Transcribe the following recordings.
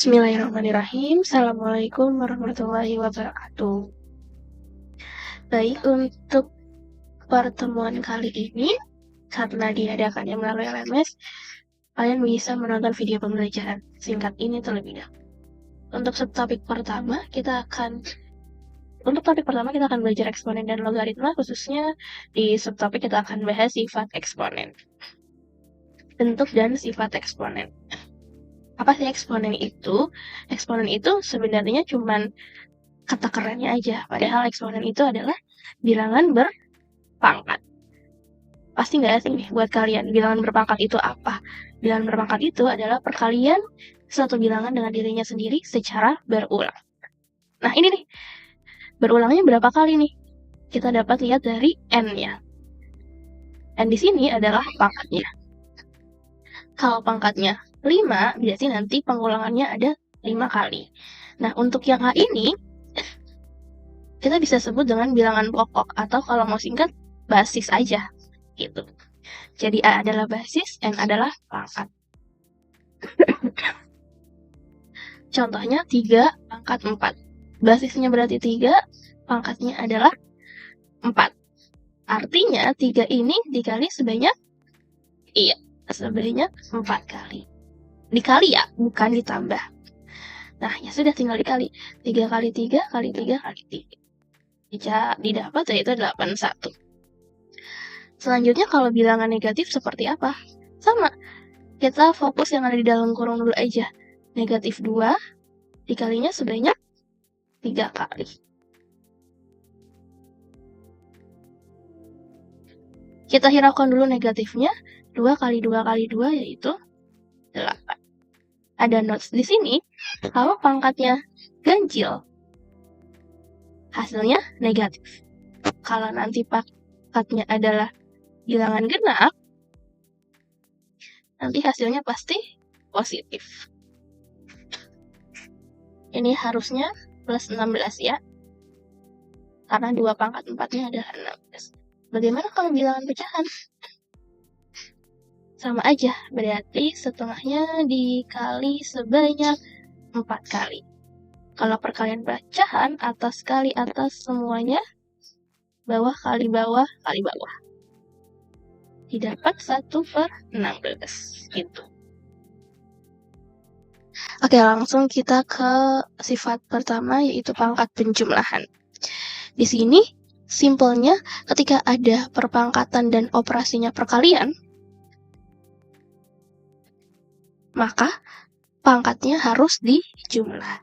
Bismillahirrahmanirrahim. Assalamualaikum warahmatullahi wabarakatuh. Baik, untuk pertemuan kali ini, karena diadakannya melalui LMS, kalian bisa menonton video pembelajaran singkat ini terlebih dahulu. Untuk topik pertama, kita akan belajar eksponen dan logaritma, khususnya di subtopik kita akan bahas sifat eksponen. Bentuk dan sifat eksponen. Apa sih eksponen itu? Eksponen itu sebenarnya cuman kata kerennya aja, padahal eksponen itu adalah bilangan berpangkat. Pasti nggak asing nih buat kalian, bilangan berpangkat itu apa? Bilangan berpangkat itu adalah perkalian suatu bilangan dengan dirinya sendiri secara berulang. Nah ini nih, berulangnya berapa kali nih? Kita dapat lihat dari n-nya. N di sini adalah pangkatnya. Kalau pangkatnya 5, berarti nanti pengulangannya ada 5 kali. Nah, untuk yang A ini, kita bisa sebut dengan bilangan pokok, atau kalau mau singkat, basis aja, gitu. Jadi A adalah basis, N adalah pangkat. Contohnya 3 pangkat 4. Basisnya berarti 3, pangkatnya adalah 4. Artinya 3 ini dikali sebanyak 4 kali. Dikali ya, bukan ditambah. Nah, ya sudah tinggal dikali. 3 kali 3 kali 3 kali 3. Bisa didapat yaitu 81. Selanjutnya kalau bilangan negatif seperti apa? Sama. Kita fokus yang ada di dalam kurung dulu aja. Negatif 2 dikalinya sebanyak 3 kali. Kita hiraukan dulu negatifnya. 2 kali 2 kali 2 yaitu 8. Ada notes di sini, kalau pangkatnya ganjil, hasilnya negatif. Kalau nanti pangkatnya adalah bilangan genap, nanti hasilnya pasti positif. Ini harusnya plus 16 ya, karena 2 pangkat 4-nya adalah 16. Bagaimana kalau bilangan pecahan? Sama aja, berarti setengahnya dikali sebanyak 4 kali. Kalau perkalian pecahan, atas kali atas semuanya, bawah kali bawah kali bawah. Didapat 1/16, gitu. Oke, langsung kita ke sifat pertama, yaitu pangkat penjumlahan. Di sini, simpelnya ketika ada perpangkatan dan operasinya perkalian, maka pangkatnya harus dijumlah.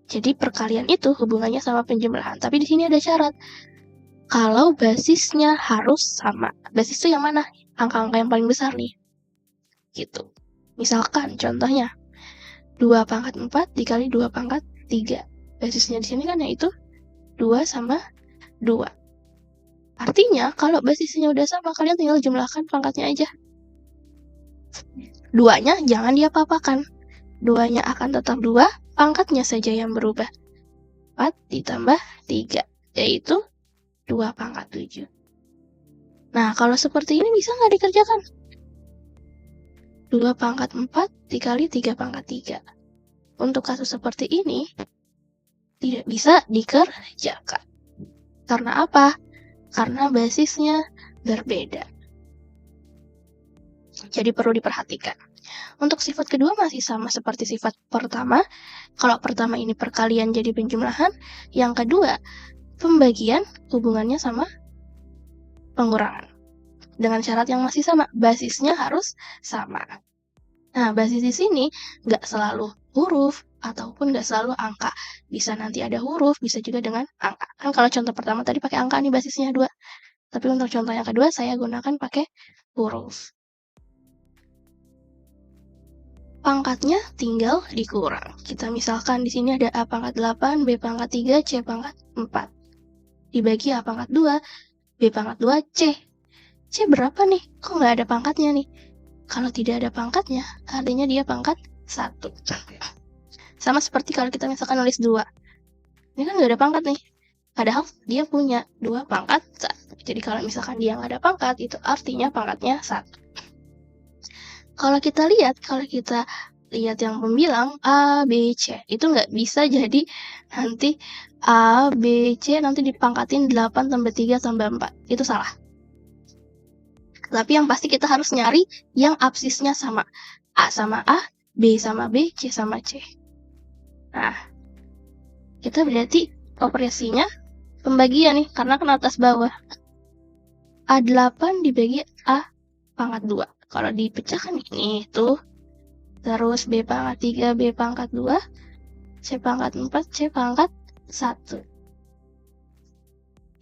Jadi perkalian itu hubungannya sama penjumlahan. Tapi di sini ada syarat. Kalau basisnya harus sama. Basis itu yang mana? Angka-angka yang paling besar nih. Gitu. Misalkan contohnya 2 pangkat 4 dikali 2 pangkat 3. Basisnya di sini kan yaitu 2 sama 2. Artinya kalau basisnya udah sama, kalian tinggal jumlahkan pangkatnya aja. 2-nya jangan diapa-apakan. 2-nya akan tetap 2, pangkatnya saja yang berubah. 4 ditambah 3, yaitu 2 pangkat 7. Nah, kalau seperti ini bisa nggak dikerjakan? 2 pangkat 4 dikali 3 pangkat 3. Untuk kasus seperti ini, tidak bisa dikerjakan. Karena apa? Karena basisnya berbeda. Jadi perlu diperhatikan. Untuk sifat kedua masih sama seperti sifat pertama. Kalau pertama ini perkalian jadi penjumlahan, yang kedua pembagian hubungannya sama pengurangan. Dengan syarat yang masih sama, basisnya harus sama. Nah, basis di sini nggak selalu huruf ataupun nggak selalu angka. Bisa nanti ada huruf, bisa juga dengan angka. Kan kalau contoh pertama tadi pakai angka nih, basisnya 2. Tapi untuk contoh yang kedua saya gunakan pakai huruf. Pangkatnya tinggal dikurang. Kita misalkan di sini ada A pangkat 8, B pangkat 3, C pangkat 4. Dibagi A pangkat 2, B pangkat 2, C. C berapa nih? Kok nggak ada pangkatnya nih? Kalau tidak ada pangkatnya, artinya dia pangkat 1. Sama seperti kalau kita misalkan nulis 2. Ini kan nggak ada pangkat nih. Padahal dia punya 2 pangkat 1. Jadi kalau misalkan dia nggak ada pangkat, itu artinya pangkatnya 1. Kalau kita lihat, kalau kita lihat yang pembilang A, B, C. Itu nggak bisa jadi nanti A, B, C nanti dipangkatin 8 tambah 3 tambah 4. Itu salah. Tapi yang pasti kita harus nyari yang absisnya sama. A sama A, B sama B, C sama C. Nah, kita berarti operasinya pembagian nih, karena kan atas bawah. A8 dibagi A pangkat 2. Kalau dipecahkan ini tuh, terus B pangkat 3, B pangkat 2, C pangkat 4, C pangkat 1.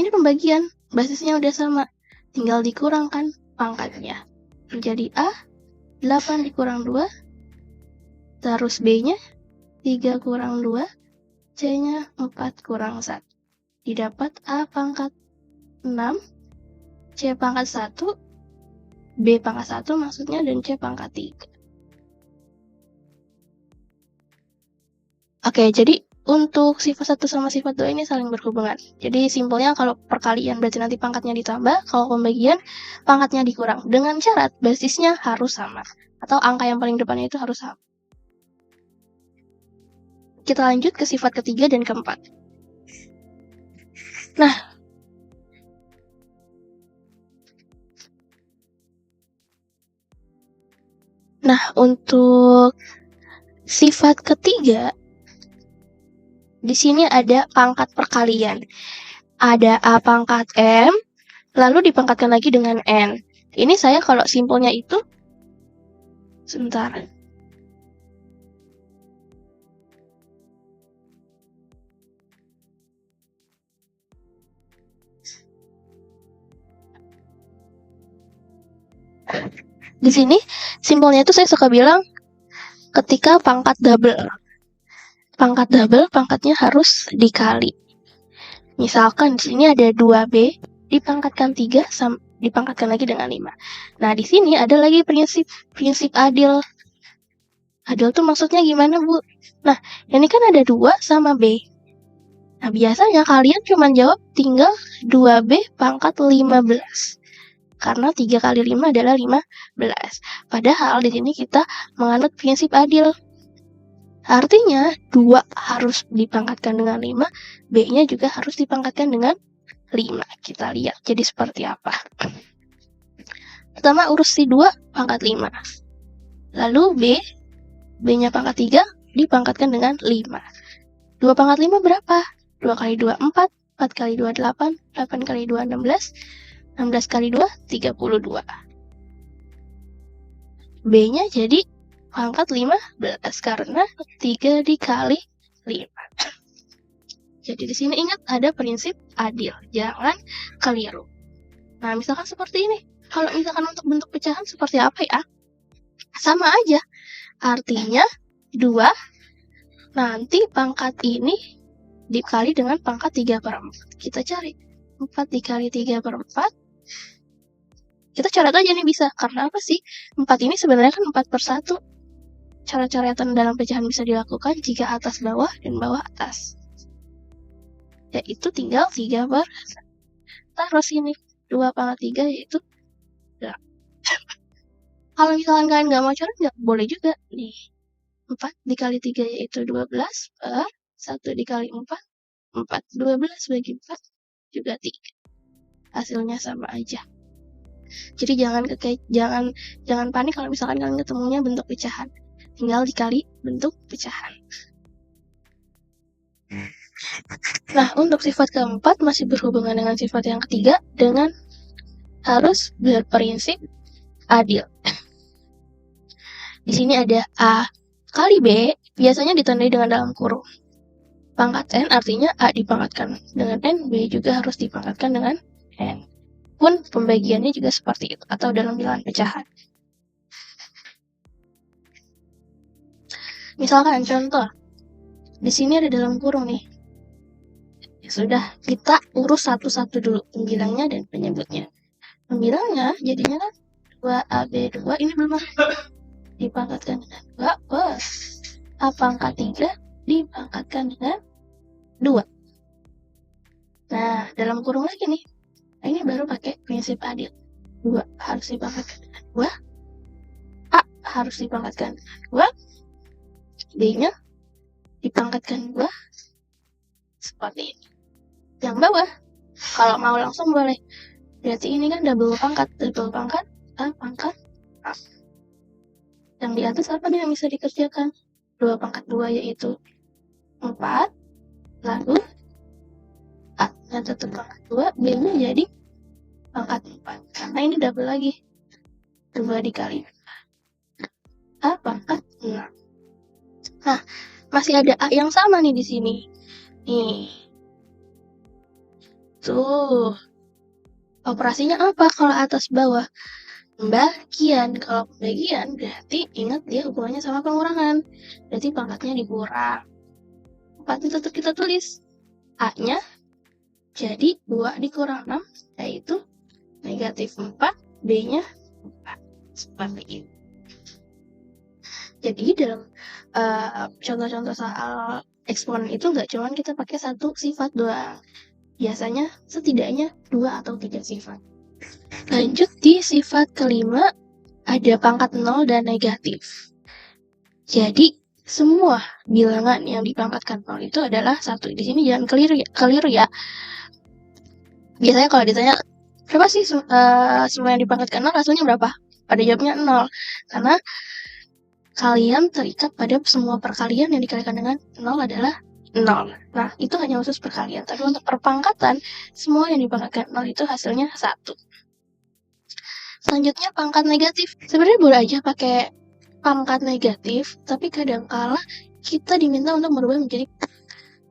Ini pembagian, basisnya udah sama. Tinggal dikurangkan pangkatnya. Menjadi A, 8 dikurang 2, terus B-nya 3 kurang 2, C-nya 4 kurang 1. Didapat A pangkat 6, C pangkat 1, B pangkat 1 maksudnya, dan C pangkat 3. Oke, jadi untuk sifat 1 sama sifat 2 ini saling berhubungan. Jadi simpelnya kalau perkalian berarti nanti pangkatnya ditambah, kalau pembagian pangkatnya dikurang. Dengan syarat basisnya harus sama, atau angka yang paling depannya itu harus sama. Kita lanjut ke sifat ketiga dan keempat. Nah, untuk sifat ketiga, di sini ada pangkat perkalian. Ada A pangkat M, lalu dipangkatkan lagi dengan N. Ini saya kalau simpelnya itu, sebentar. Di sini simpelnya itu saya suka bilang ketika pangkat double. Pangkat double, pangkatnya harus dikali. Misalkan di sini ada 2B, dipangkatkan 3, dipangkatkan lagi dengan 5. Nah, di sini ada lagi prinsip adil. Adil tuh maksudnya gimana, Bu? Nah, ini kan ada 2 sama B. Nah, biasanya kalian cuma jawab tinggal 2B pangkat 15. Karena 3 kali 5 adalah 15. Padahal di sini kita menganut prinsip adil. Artinya 2 harus dipangkatkan dengan 5, B-nya juga harus dipangkatkan dengan 5. Kita lihat jadi seperti apa. Pertama urus si 2 pangkat 5. Lalu B-nya pangkat 3 dipangkatkan dengan 5. 2 pangkat 5 berapa? 2 kali 2 4, 4 kali 2 8, 8 kali 2 16, 16 kali 2 32. B-nya jadi pangkat 15 karena 3 dikali 5. Jadi di sini ingat ada prinsip adil, jangan keliru. Nah, misalkan seperti ini. Kalau misalkan untuk bentuk pecahan seperti apa ya? Sama aja. Artinya 2 nanti pangkat ini dikali dengan pangkat 3/4. Kita cari 4 dikali 3/4. Kita coret aja nih bisa. Karena apa sih? 4 ini sebenarnya kan 4/1. Cara-coretan dalam pecahan bisa dilakukan jika atas bawah dan bawah atas. Yaitu tinggal 3/1. Terus ini 2 pangkat 3 yaitu 2. Kalau misalkan kalian nggak mau coret, nggak boleh juga. Nih, 4 dikali 3 yaitu 12 per 1 dikali 4. 4. 12 bagi 4 juga 3. Hasilnya sama aja. Jadi jangan panik kalau misalkan kalian ketemunya bentuk pecahan. Tinggal dikali bentuk pecahan. Nah, untuk sifat keempat masih berhubungan dengan sifat yang ketiga dengan harus berprinsip adil. Di sini ada A kali B, biasanya ditandai dengan dalam kurung. Pangkat N artinya A dipangkatkan dengan N, B juga harus dipangkatkan dengan N. Pun pembagiannya juga seperti itu, atau dalam bilangan pecahan. Misalkan contoh, di sini ada dalam kurung nih. Ya sudah, kita urus satu-satu dulu pembilangnya dan penyebutnya. Pembilangnya jadinya kan 2AB2, ini belum dipangkatkan dengan 2 plus A pangkat 3 dipangkatkan dengan 2. Nah, dalam kurung lagi nih. Nah, ini baru pakai prinsip adil. 2 harus dipangkatkan dengan 2. A harus dipangkatkan dengan 2. B-nya dipangkatkan 2 seperti ini. Yang bawah, kalau mau langsung boleh. Berarti ini kan double pangkat A pangkat A. Yang di atas apa nih yang bisa dikerjakan? 2 pangkat 2 yaitu 4, lalu A-nya tetap pangkat 2, B-nya jadi pangkat 4. Karena ini double lagi. 2 dikali A pangkat 6. Nah, masih ada A yang sama nih di sini. Nih. Tuh. Operasinya apa kalau atas bawah? Pembagian. Kalau pembagian berarti ingat dia hubungannya sama pengurangan. Berarti pangkatnya dikurang. 4 tetap kita tulis. A-nya jadi 2 dikurang 6, yaitu negatif 4, B-nya 4. Seperti itu. Jadi dalam contoh-contoh soal eksponen itu nggak cuma kita pakai satu sifat doang. Biasanya setidaknya 2 atau 3 sifat. Lanjut di sifat kelima, ada pangkat 0 dan negatif. Jadi semua bilangan yang dipangkatkan 0 itu adalah 1. Di sini jangan keliru ya. Biasanya kalau ditanya, berapa sih semua yang dipangkatkan 0 hasilnya berapa? Pada jawabnya 0. Karena kalian terikat pada semua perkalian yang dikalikan dengan 0 adalah 0. Nah, itu hanya khusus perkalian. Tapi untuk perpangkatan, semua yang dipangkatkan 0 itu hasilnya 1. Selanjutnya pangkat negatif. Sebenarnya boleh aja pakai pangkat negatif, tapi kadangkala kita diminta untuk merubah menjadi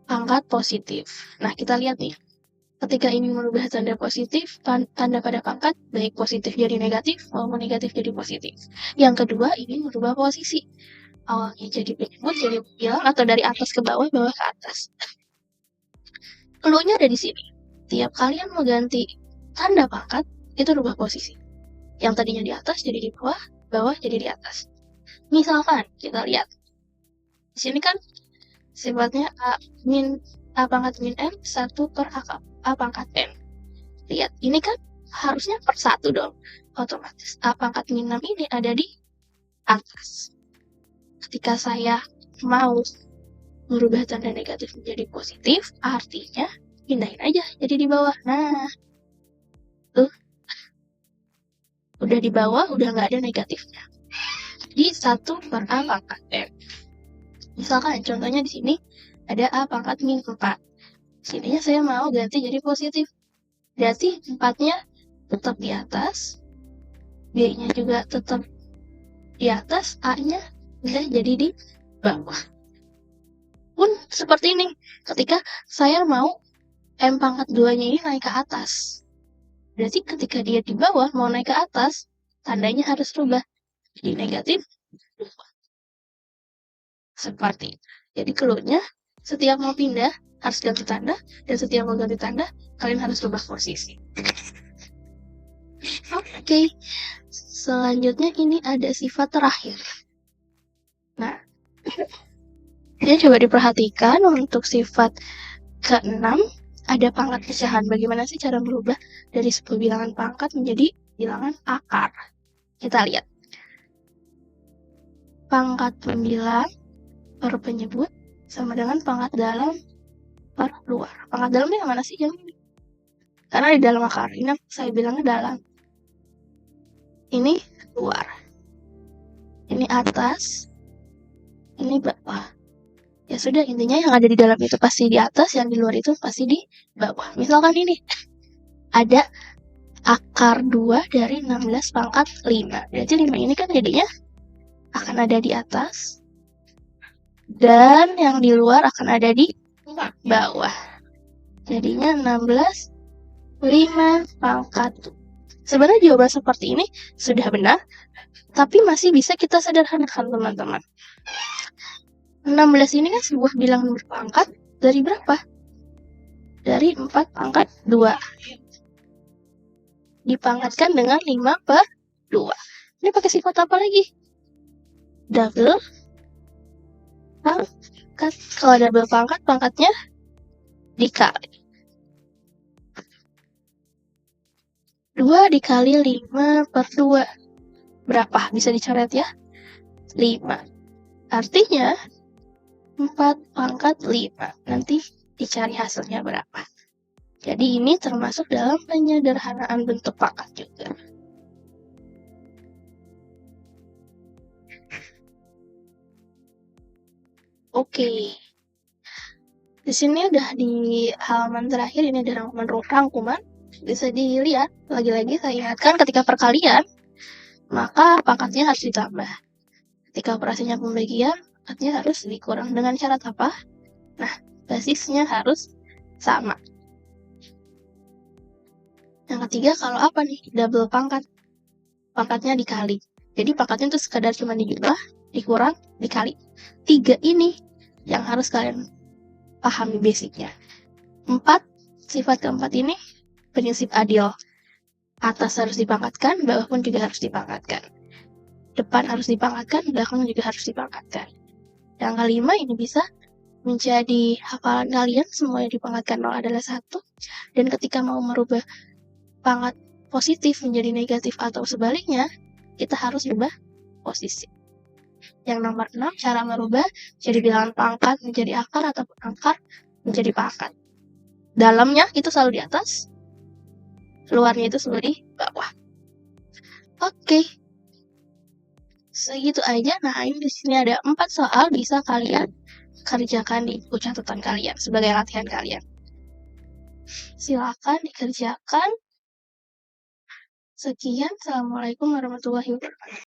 pangkat positif. Nah, kita lihat nih. Ketika ini merubah tanda positif, tanda pada pangkat, baik positif jadi negatif maupun negatif jadi positif. Yang kedua, ini merubah posisi. Awalnya jadi penyebut, jadi bilang, atau dari atas ke bawah ke atas. Cluenya ada di sini. Tiap kalian mau ganti tanda pangkat, itu rubah posisi. Yang tadinya di atas jadi di bawah, bawah jadi di atas. Misalkan, kita lihat. Di sini kan sifatnya A pangkat min M, 1 per A pangkat M. Lihat, ini kan harusnya per 1 dong. Otomatis A pangkat min 6 ini ada di atas. Ketika saya mau merubah tanda negatif menjadi positif, artinya pindahin aja jadi di bawah. Nah, tuh. Udah di bawah, udah nggak ada negatifnya. Jadi 1 per A pangkat M. Misalkan contohnya di sini ada A pangkat min 4. Sininya saya mau ganti jadi positif. Berarti 4-nya tetap di atas, B-nya juga tetap di atas, A-nya udah jadi di bawah. Pun seperti ini, ketika saya mau M pangkat 2-nya ini naik ke atas. Berarti ketika dia di bawah mau naik ke atas, tandanya harus rubah. Jadi negatif, seperti itu. Jadi cluenya, setiap mau pindah harus ganti tanda, dan setiap mau ganti tanda, kalian harus rubah posisi. Oke, selanjutnya ini ada sifat terakhir. Nah, ini coba diperhatikan untuk sifat ke-6, ada pangkat pecahan. Bagaimana sih cara merubah dari sebuah bilangan pangkat menjadi bilangan akar? Kita lihat. Pangkat 9 per penyebut sama dengan pangkat dalam per luar. Pangkat dalam ini yang mana sih? Yang ini. Karena di dalam akar. Ini saya bilangnya dalam. Ini luar. Ini atas. Ini bawah. Ya sudah, intinya yang ada di dalam itu pasti di atas, yang di luar itu pasti di bawah. Misalkan ini. Ada akar 2 dari 16 pangkat 5. Berarti 5 ini kan jadinya akan ada di atas. Dan yang di luar akan ada di bawah. Jadinya 16 5 pangkat. Sebenarnya jawaban seperti ini sudah benar, tapi masih bisa kita sederhanakan teman-teman. 16 ini kan sebuah bilangan berpangkat dari berapa? Dari 4 pangkat 2. Dipangkatkan dengan 5 per 2. Ini pakai sifat apa lagi? Double pangkat. Kalau double pangkat, pangkatnya dikali. 2 dikali 5 per 2. Berapa? Bisa dicoret ya? 5. Artinya, 4 pangkat 5. Nanti dicari hasilnya berapa. Jadi ini termasuk dalam penyederhanaan bentuk pangkat juga. Oke. Di sini udah di halaman terakhir, ini ada rangkuman. Bisa dilihat, lagi-lagi saya ingatkan ketika perkalian, maka pangkatnya harus ditambah. Ketika operasinya pembagian, pangkatnya harus dikurang. Dengan syarat apa? Nah, basisnya harus sama. Yang ketiga, kalau apa nih? Double pangkat. Pangkatnya dikali. Jadi pangkatnya itu sekadar cuma dijumlah, dikurang, dikali. 3 ini yang harus kalian pahami basicnya. 4, sifat keempat ini prinsip adil. Atas harus dipangkatkan, bawah pun juga harus dipangkatkan. Depan harus dipangkatkan, belakang juga harus dipangkatkan. Yang kelima ini bisa menjadi hafalan kalian, semuanya dipangkatkan 0 adalah 1. Dan ketika mau merubah pangkat positif menjadi negatif atau sebaliknya, kita harus ubah posisi. Yang nomor 6, cara merubah jadi bilangan pangkat menjadi akar ataupun akar menjadi pangkat. Dalamnya itu selalu di atas, luarnya itu selalu di bawah. Oke. Segitu aja. Nah, ini di sini ada 4 soal bisa kalian kerjakan di buku catatan kalian sebagai latihan kalian. Silakan dikerjakan. Sekian, assalamualaikum warahmatullahi wabarakatuh.